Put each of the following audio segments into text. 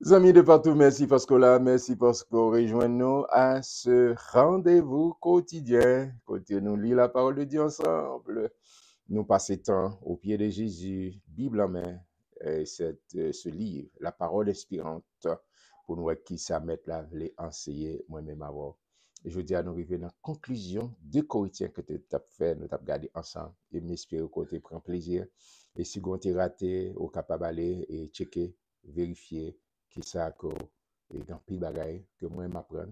Amis de partout, merci parce que là, merci parce que rejoignez-nous à ce rendez-vous quotidien. Côté nous lit la parole de Dieu ensemble. Nous passons temps au pied de Jésus, Bible en main, et ce livre, la parole inspirante, pour nous qui ça mettre là, les enseigner moi-même avant. Et je dis à nous arriver dans la conclusion de Corinthiens que tu as fait, nous avons gardé ensemble, et m'espère que tu prends plaisir. Et si vous avez raté, vous capable d'aller et checker, vérifier, qui ça que et dans pile bagaille que moi m'apprends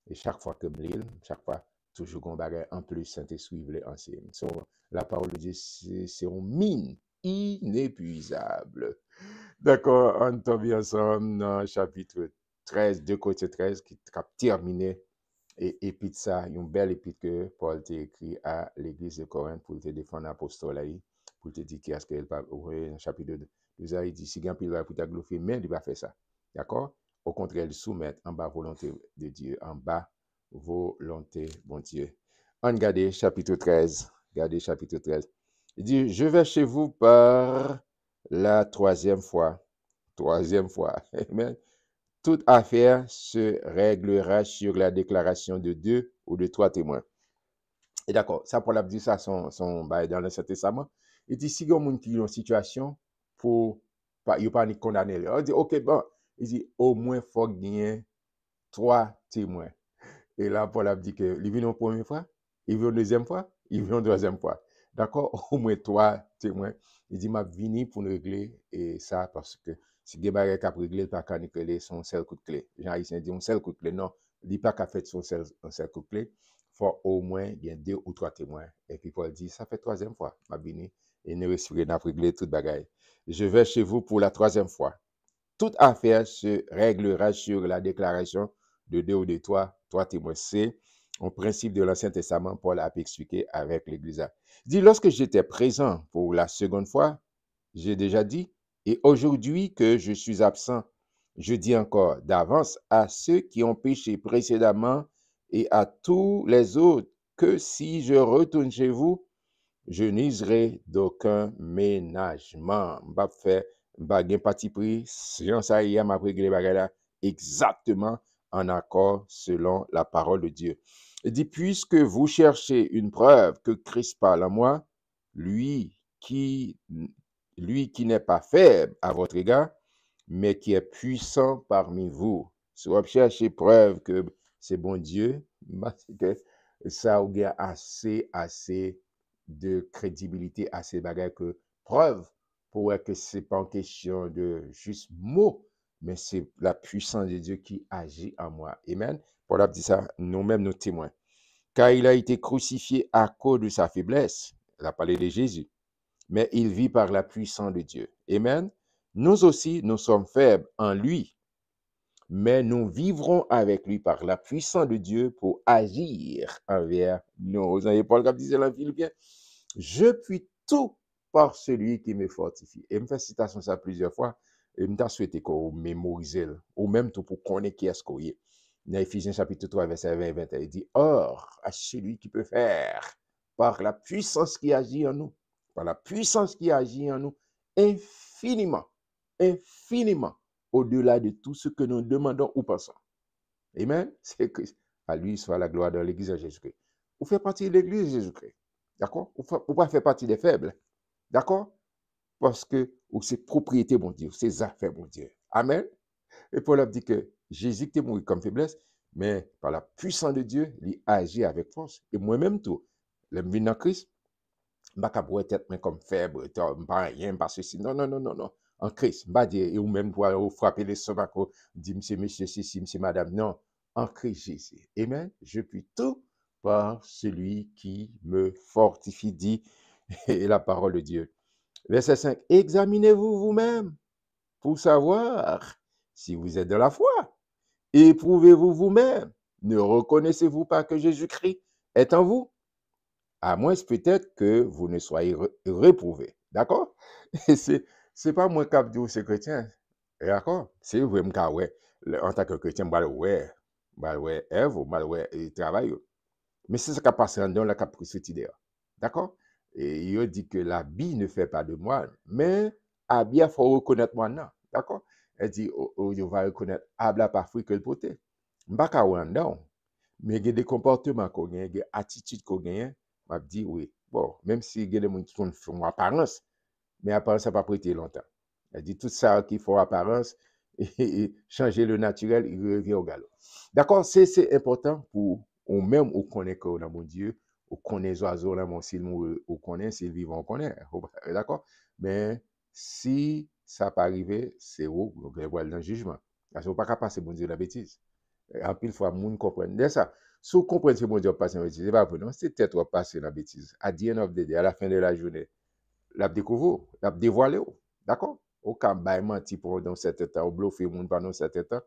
et chaque fois que me lis chaque fois toujours un bagaille en plus Saint-Esprit veut enseigner. So, la parole de Dieu c'est une mine inépuisable. D'accord, on tombe bien ensemble dans chapitre 13 de côté 13 qui a terminé et épître ça, une belle épître que Paul t'a écrit à l'église de Corinthe pour te défendre l'apostolat, pour te dire qu'est-ce qu'elle parle. Dans chapitre 2, il dit, si il y a un pile pour ta glorifier, mais il va faire ça. D'accord? Au contraire, il soumet en bas volonté de Dieu, en bas volonté, bon Dieu. On regarde chapitre 13. Regardez chapitre 13. Il dit, je vais chez vous par la troisième fois. Troisième fois. Amen. Toute affaire se réglera sur la déclaration de deux ou de trois témoins. Et d'accord, ça pour la dire ça dans l'Ancien Testament. Il dit si il y a un qui est en situation pour il pas ni condamner. On dit OK bon, il dit au moins faut gagner trois témoins. Et là Paul a dit que il vient une première fois, il vient une deuxième fois, il vient une troisième fois. D'accord, au moins trois témoins. Il dit m'a vini pour nous régler et ça parce que si des bagages cap régler pas qu'à régler son seul coup de clé. Jean Haïtien dit un seul coup de clé non, il pas qu'à faire son seul coup de clé. Faut au moins il y a deux ou trois témoins et puis Paul dit ça fait troisième fois m'a vini et ne respirer n'a régler toute bagaille. Je vais chez vous pour la troisième fois. Toute affaire se réglera sur la déclaration de deux ou de trois témoins. C'est un principe de l'Ancien Testament, Paul a expliqué avec l'Église. Il dit, lorsque j'étais présent pour la seconde fois, j'ai déjà dit, et aujourd'hui que je suis absent, je dis encore d'avance à ceux qui ont péché précédemment et à tous les autres que si je retourne chez vous, je n'userai d'aucun ménagement. M'a fait bagay parti pris, science ça hier m'a réglé bagay là exactement en accord selon la parole de Dieu. Il dit puisque vous cherchez une preuve que Christ parle en moi, lui qui lui qui n'est pas faible à votre égard, mais qui est puissant parmi vous. Si vous cherchez preuve que c'est bon Dieu, que ça ou assez de crédibilité à ces bagages que preuve pour que c'est pas une question de juste mots, mais c'est la puissance de Dieu qui agit en moi. Amen. Paul a dit ça, nous-mêmes nous témoins. Car il a été crucifié à cause de sa faiblesse. Il a parlé de Jésus. Mais il vit par la puissance de Dieu. Amen. Nous aussi, nous sommes faibles en lui, mais nous vivrons avec lui par la puissance de Dieu pour agir envers nous. Vous avez Paul qui disait dans Philippiens, je puis tout par celui qui me fortifie. Et me fait citation ça plusieurs fois, et me t'a souhaité qu'on mémorise, ou même tout pour connaître qui est-ce qu'on est. Dans Ephésiens chapitre 3, verset 20 et 21, il dit, or, à celui qui peut faire, par la puissance qui agit en nous, par la puissance qui agit en nous, infiniment, infiniment, au-delà de tout ce que nous demandons ou pensons. Amen. C'est Christ. À lui soit la gloire dans l'église de Jésus-Christ. Vous faites partie de l'église de Jésus-Christ. D'accord? Vous pas faire partie des faibles. D'accord? Parce que c'est propriété, mon Dieu, c'est affaires, mon Dieu. Amen. Et Paul a dit que Jésus était mort comme faiblesse, mais par la puissance de Dieu, il agit avec force. Et moi-même, tout, le vie dans Christ, je ne vais pas être comme faible, je ne pas rien, pas ceci. Non, non, non, non, non. En Christ, je ne vais pas dire, ou même pour frapper les stomacs, dire, monsieur, ceci, monsieur, madame. Non, en Christ Jésus. Amen. Je puis tout par celui qui me fortifie, dit et la parole de Dieu. Verset 5. Examinez-vous vous-même pour savoir si vous êtes de la foi. Éprouvez-vous vous-même. Ne reconnaissez-vous pas que Jésus-Christ est en vous? À moins peut-être que vous ne soyez réprouvé. D'accord? C'est pas moi qui dis c'est chrétien. D'accord? C'est vraiment ouais. En tant que chrétien, ouais, Ève, ouais, travail. Mais c'est ce qui a passé dans la cap cette idée. D'accord? Et il dit que l'habit ne fait pas de moi, mais habit, il faut reconnaître moi non. D'accord? Elle dit, oh, on va reconnaître, habla pas fruit que le poté. M'pas ka wan non. Mais il y a des comportements qu'on gagne, des attitudes qu'on gagne, m'a dit oui. Bon, même si il y a des gens qui font apparence, mais apparence ça pas prêter longtemps. Elle dit tout ça qui font apparence et changer le naturel, il revient au galop. D'accord, c'est important pour ou même on connaît que dans mon Dieu, on connaît les oiseaux là, mon s'il on connaît, s'ils vivent, on connaît. D'accord? Mais si ça pas arrivé, c'est où? Donc, on va dans le jugement. Parce qu'on ne peut pas passer mon Dieu la bêtise. En pile fois, moun comprennent de ça. Si vous comprenez que mon Dieu passe la bêtise, c'est pas pour non, c'est peut-être qu'on passe la bêtise. À the end of the day, à la fin de la journée, l'a découvert, l'a dévoilé. D'accord? Au cas où menti pendant un certain temps, ou bluffé moun pendant un certain temps,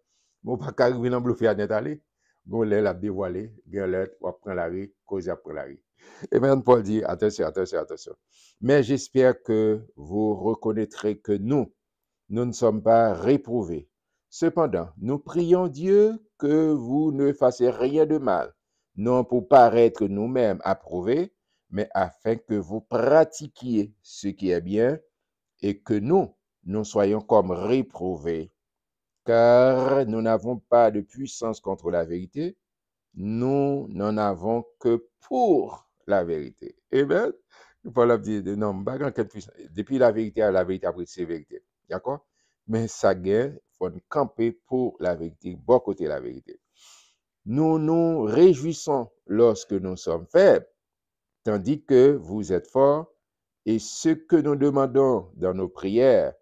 mais pas qu'arriver dans bluffé à net aller. Gon l'a dévoilé, gen l'autre, ou prend la rue, cause après la rue. Et même Paul dit, attention, attention, attention. Mais j'espère que vous reconnaîtrez que nous ne sommes pas réprouvés. Cependant, nous prions Dieu que vous ne fassiez rien de mal, non pour paraître nous-mêmes approuvés, mais afin que vous pratiquiez ce qui est bien et que nous soyons comme réprouvés. Car nous n'avons pas de puissance contre la vérité, nous n'en avons que pour la vérité. Amen. Paul a dit, non, pas grand puissance. Depuis la vérité, après c'est vérité. D'accord? Mais ça gagne, il faut camper pour la vérité, bon côté la vérité. Nous nous réjouissons lorsque nous sommes faibles, tandis que vous êtes forts, et ce que nous demandons dans nos prières,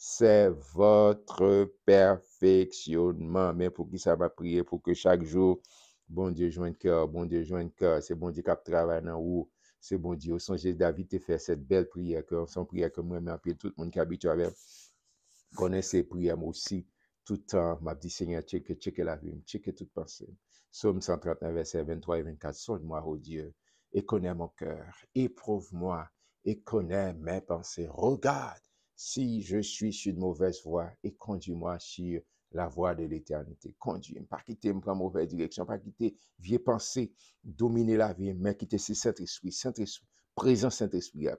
c'est votre perfectionnement. Mais pour qui ça va prier? Pour que chaque jour, bon Dieu joigne cœur, bon Dieu joigne cœur, c'est bon Dieu qui travaille dans vous, c'est bon Dieu. Songez David te fait cette belle prière, que son prière que moi, mais tout le monde qui habite avec, connaît ces prières aussi. Tout le temps, m'a dit Seigneur, check la vie, check toute pensée. Psaume 139, verset 23 et 24, sonne-moi, ô Dieu, et connais mon cœur, éprouve-moi, et connais mes pensées. Regarde si je suis sur une mauvaise voie et conduis-moi sur la voie de l'éternité. Conduis-moi, pas quitter, me prendre mauvaise direction, pas quitter vieille pensée, dominer la vie, mais quitter ce Saint-Esprit, présent Saint-Esprit,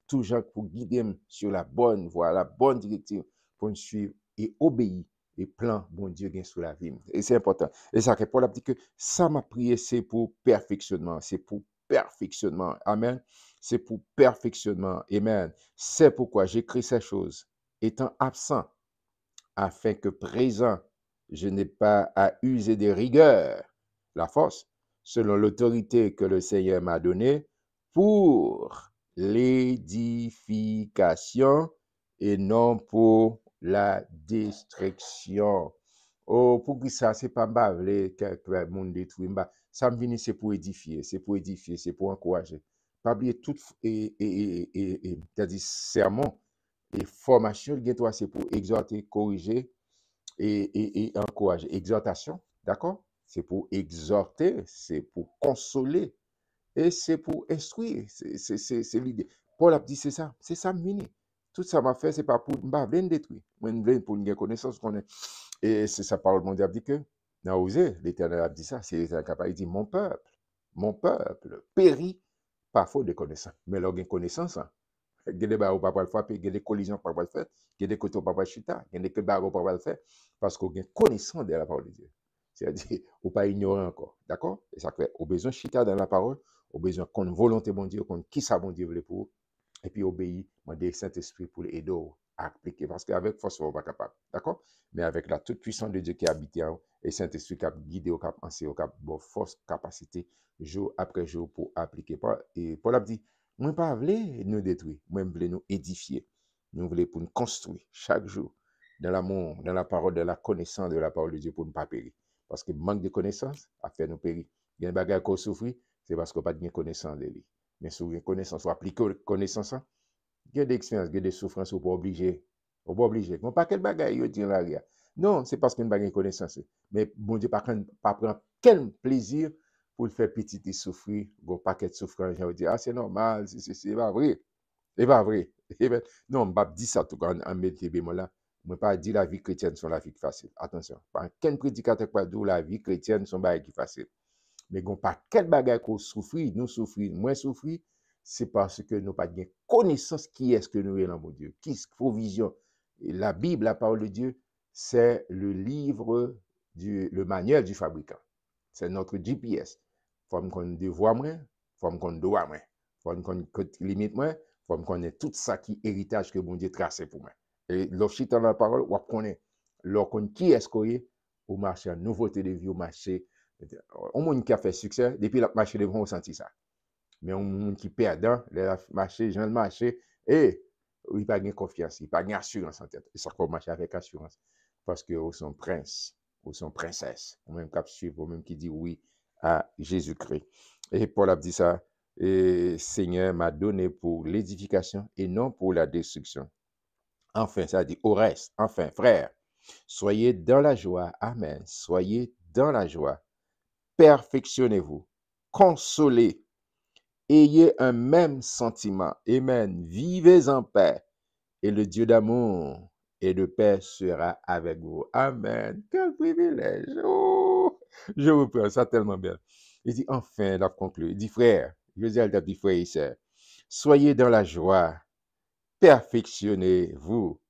toujours pour guider sur la bonne voie, la bonne direction, pour nous suivre et obéir et plan, bon Dieu, gagne sur la vie. Et c'est important. Et ça, Paul a dit que ça m'a prié, c'est pour perfectionnement. C'est pour perfectionnement. Amen. C'est pour perfectionnement. Amen. C'est pourquoi j'écris ces choses, étant absent, afin que présent, je n'ai pas à user de rigueur, la force, selon l'autorité que le Seigneur m'a donnée, pour l'édification et non pour la destruction. Oh, pour que ça, c'est pas bavler que le monde détruit. Ça me vient, c'est pour édifier, c'est pour encourager. Pas oublier tout, c'est-à-dire sermon et formation, c'est pour exhorter, corriger et encourager. Exhortation, d'accord? C'est pour exhorter, c'est pour consoler et c'est pour instruire. C'est l'idée. Paul a dit, c'est ça, mini. Tout ça m'a fait, c'est pas pour me détruire. Moi, je veux pour une connaissance qu'on est. Et c'est sa parole mondiale dit que, n'a osé, l'Éternel a dit ça, c'est l'Éternel capable. Il dit, mon peuple périt par faute de connaissance. Mais là, il y a une connaissance, hein. Il y a des barreaux pas le frapper, il y a des collisions pas le faire, il y a des côtés pas le chuter, il y a des barreaux pas le faire, parce qu'on a une connaissance de la parole de Dieu. C'est-à-dire, on pas ignorer encore. D'accord? Et ça fait, au besoin de chita dans la parole, au besoin qu'on volonté bon Dieu, qu'on qui ça bon Dieu veut pour, et puis obéir, demander Saint-Esprit pour l'aider à appliquer. Parce qu'avec force, on va pas capable. D'accord? Mais avec la toute puissance de Dieu qui habite en et Saint-Esprit qui a guidé, qui a pensé, qui a bon force, capacité, jour après jour pour appliquer. Et Paul a dit, moi, pas voulais nous détruire, moi, voulais nous édifier. Nous voulons pour nous construire chaque jour dans l'amour, dans la parole, dans la connaissance de la parole de Dieu pour ne pas périr. Parce que manque de connaissance a fait nous périr. Il y a des bagages qu'on souffre, c'est parce qu'on n'a pas de connaissance de lui. Mais si vous avez connaissance, vous appliquez connaissance, il y a des expériences, il y a des souffrances, vous ne pouvez pas obliger. Vous ne pouvez pas obliger. Mais pas quel bagage il dit en arrière. Non, c'est parce qu'on n'a pas de connaissance. Mais bon Dieu, pas prendre quel plaisir pour le faire petit et souffrir, bon paquet de souffrance, je dire, ah, c'est normal, c'est pas vrai. C'est pas vrai. Non, je ne dis ça tout cas en mettre là. Je ne pas dire la vie chrétienne sont la vie facile. Attention, pas quel prédicateur pas dire la vie chrétienne sont la vie facile. Mais on pas quel bagage qu'on souffre, nous souffrir, moins souffrir, c'est parce que nous pas de connaissance qui est-ce que nous est dans mon Dieu, qui est provision Et la Bible, la parole de Dieu, c'est le livre, le manuel du fabricant. C'est notre GPS. Faut qu'on devoir moins, faut qu'on doit moins, faut qu'on limite moins, faut qu'on ait tout ça qui héritage que bon Dieu tracé pour moi. Et lorsque dans la parole, on connaît, lorsqu'on qui est-ce qu'on est, au marché, à nouveauté de vie, au marché, au monde qui a fait succès, depuis le marché, ils vont sentir ça. Mais au monde qui perdant, le marché, gens le marché, et il n'y a pas de confiance, il n'y a pas d'assurance en tête. Et ça commence marcher avec assurance. Parce que vous sont prince, vous sont princesse, ou même qui suivent, ou même qui dit oui à Jésus-Christ. Et Paul a dit ça, et Seigneur m'a donné pour l'édification et non pour la destruction. Enfin, ça dit au reste, enfin, frères, soyez dans la joie. Amen. Soyez dans la joie. Perfectionnez-vous. Consolez. Ayez un même sentiment. Amen. Vivez en paix. Et le Dieu d'amour et de paix sera avec vous. Amen. Quel privilège. Oh, je reprends ça tellement bien. Il dit, enfin, il a conclu. Il dit, frère, je dis à ta petit frère et sœur, soyez dans la joie. Perfectionnez-vous.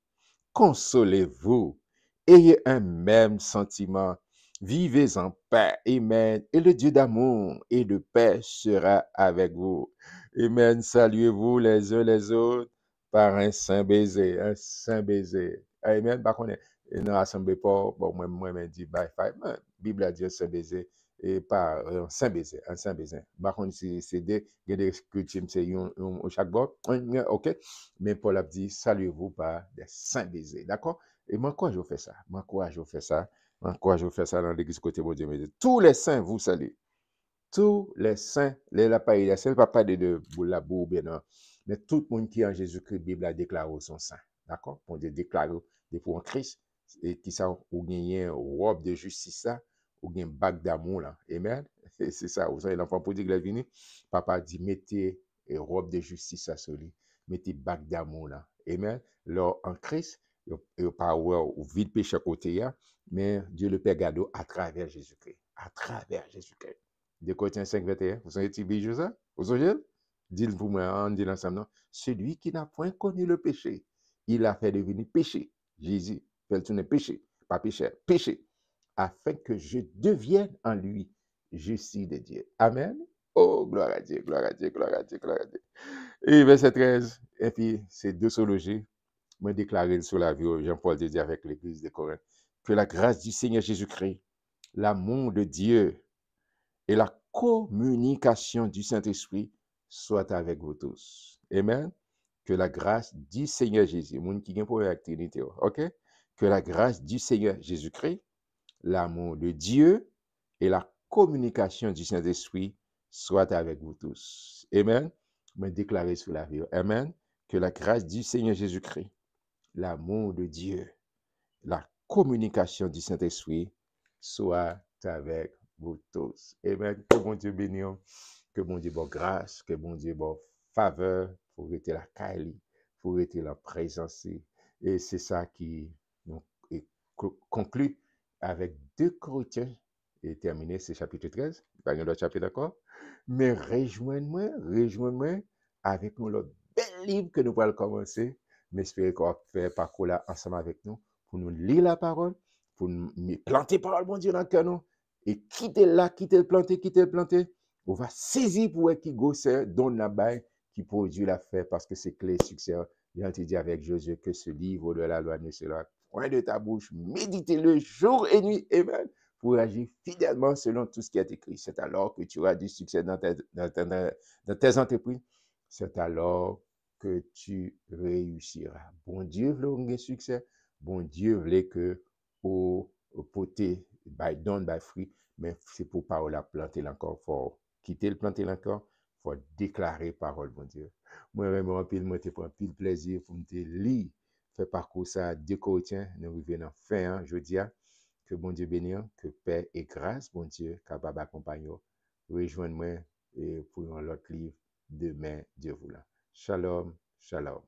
Consolez-vous, ayez un même sentiment, vivez en paix. Amen. Et le Dieu d'amour et de paix sera avec vous. Amen. Saluez-vous les uns les autres par un saint baiser, un saint baiser. Amen. Par contre, nous rassemblons pas, bon, moi, dit, bye, bye. Bible a dit un saint baiser et par un saint baiser, un saint baiser. Par contre, c'est des coutumes, c'est chaque bord. OK. Mais Paul a dit, saluez-vous par des saints baisers. D'accord? Et moi, quoi je fais ça? Moi, quoi je fais ça? Moi, quoi je fais ça dans l'église côté mon Dieu? Tous les saints vous saluent. Tous les saints, les lapins, les saints, pas de la boue, bien non. Mais tout le monde qui est en Jésus-Christ, la Bible a déclaré son saint. D'accord? Pour Dieu déclarer pour en Christ, et qui ça, ou gagner robe de justice, ça, ou gagner bague d'amour, là. Amen? C'est ça, vous savez, l'enfant prodigue est venu. Papa dit, mettez robe de justice à celui, mettez bague d'amour, là. Amen? Là, en Christ, il n'y a pas ou vide péché à côté, mais Dieu le Père Gado à travers Jésus-Christ. À travers Jésus-Christ. 2 Corinthiens 5, 21. Vous avez dit ça? Vous savez? Dites pour moi, on dit ensemble, non? Celui qui n'a point connu le péché, il a fait devenir péché. Jésus fait tourner péché, pas péché, péché, afin que je devienne en lui justice de Dieu. Amen. Oh, gloire à Dieu, gloire à Dieu, gloire à Dieu, gloire à Dieu. Et verset 13, et puis c'est deux soologies, moi déclaré sur la vie, Jean-Paul dit avec l'église de Corinthe, que la grâce du Seigneur Jésus-Christ, l'amour de Dieu, et la communication du Saint-Esprit soit avec vous tous. Amen. Que la grâce du Seigneur Jésus, mon qui vient pour la Trinité, ok? Que la grâce du Seigneur Jésus-Christ, l'amour de Dieu et la communication du Saint-Esprit soit avec vous tous. Amen. Me déclarer sur la vie. Amen. Que la grâce du Seigneur Jésus-Christ, l'amour de Dieu, la communication du Saint-Esprit soit avec vous tous. Amen. Que bon Dieu bénisse, que bon Dieu bonne grâce, que bon Dieu bonne faveur pour être la Kali, pour être la présence. Et c'est ça qui nous conclut avec 2 Corinthiens et terminé ce chapitre 13. Pas un autre chapitre d'accord. Mais rejoignez-moi avec nous le bel livre que nous allons commencer. J'espère qu'on va faire parcours là ensemble avec nous pour nous lire la parole, pour nous planter parole, bon Dieu, dans le cœur, nous. Et quitter là, quitter le planter. On va saisir pour être qui gosse, donne la baille, qui produit la fête, parce que c'est clé succès. J'ai dit avec Josué que ce livre de la loi ne sera point de ta bouche, méditez-le jour et nuit, amen, pour agir fidèlement selon tout ce qui est écrit. C'est alors que tu auras du succès dans tes entreprises. C'est alors que tu réussiras. Bon Dieu veut un succès. Bon Dieu veut que au poté, by don, by fruit, mais c'est pour parole à planter encore. Faut quitter le planter encore. Faut déclarer parole, bon Dieu. Moi, vraiment, moi, te prends pile plaisir pour me lire, faire parcours ça, 2 Corinthiens, nous revenons fin, je dis, que bon Dieu bénisse, que paix et grâce, bon Dieu, capable d'accompagner. Rejoignez-moi pour un autre livre demain, Dieu voulant. Shalom, shalom.